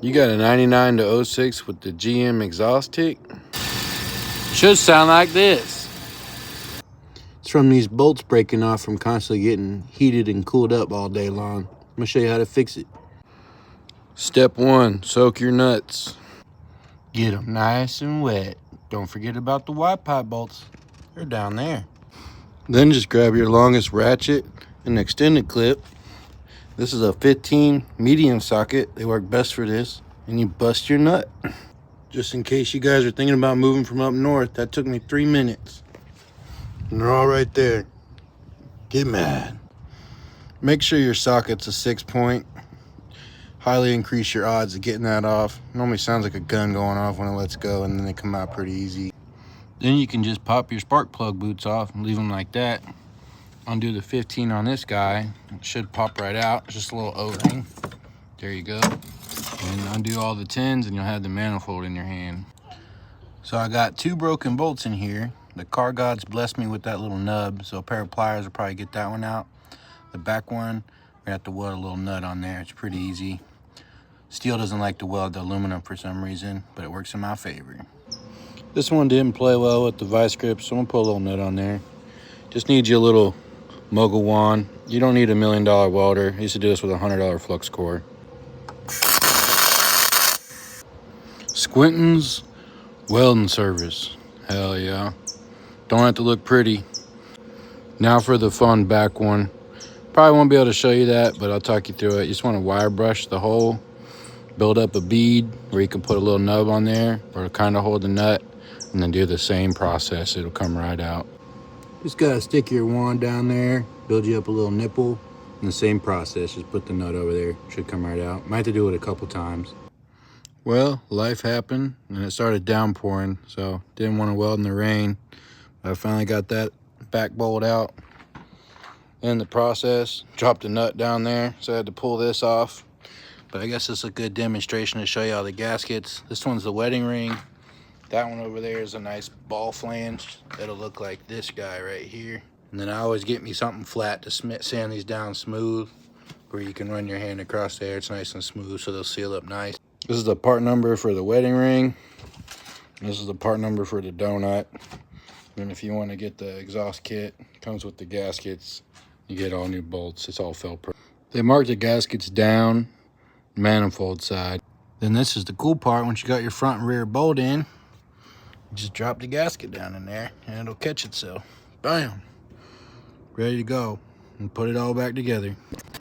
You got a 99 to 06 with the GM exhaust tick? Should sound like this. It's from these bolts breaking off from constantly getting heated and cooled up all day long. I'm gonna show you how to fix it. Step 1, soak your nuts. Get them nice and wet. Don't forget about the wide pipe bolts. They're down there. Then just grab your longest ratchet and extended clip. This is a 15 medium socket. They work best for this. And you bust your nut. Just in case you guys are thinking about moving from up north, that took me 3 minutes. And they're all right there. Get mad. Make sure your socket's a 6-point. Highly increase your odds of getting that off. Normally sounds like a gun going off when it lets go, and then they come out pretty easy. Then you can just pop your spark plug boots off and leave them like that. Undo the 15 on this guy. It should pop right out. Just a little O-ring. There you go. And undo all the 10s and you'll have the manifold in your hand. So I got 2 broken bolts in here. The car gods blessed me with that little nub, so a pair of pliers will probably get that one out. The back one, we have to weld a little nut on there. It's pretty easy. Steel doesn't like to weld the aluminum for some reason, but it works in my favor. This one didn't play well with the vice grip, so I'm gonna put a little nut on there. Just need you a little mogul wand. You don't need $1 million welder. I used to do this with a $100 flux core. Squinton's welding service. Hell yeah. Don't have to look pretty. Now for the fun back one. Probably won't be able to show you that, but I'll talk you through it. You just want to wire brush the hole, build up a bead where you can put a little nub on there or kind of hold the nut, and then do the same process. It'll come right out. Just gotta stick your wand down there, build you up a little nipple, and the same process. Just put the nut over there. Should come right out. Might have to do it a couple times. Well, life happened and it started downpouring, so didn't want to weld in the rain. I finally got that back bolt out. In the process, dropped the nut down there, so I had to pull this off. But I guess it's a good demonstration to show you all the gaskets. This one's the wedding ring. That one over there is a nice ball flange. It'll look like this guy right here. And then I always get me something flat to sand these down smooth, where you can run your hand across there. It's nice and smooth, so they'll seal up nice. This is the part number for the wedding ring. This is the part number for the donut. And if you want to get the exhaust kit, it comes with the gaskets. You get all new bolts. It's all felt perfect. They mark the gaskets down, manifold side. Then this is the cool part. Once you got your front and rear bolt in, you just drop the gasket down in there and it'll catch itself. Bam! Ready to go. And put it all back together.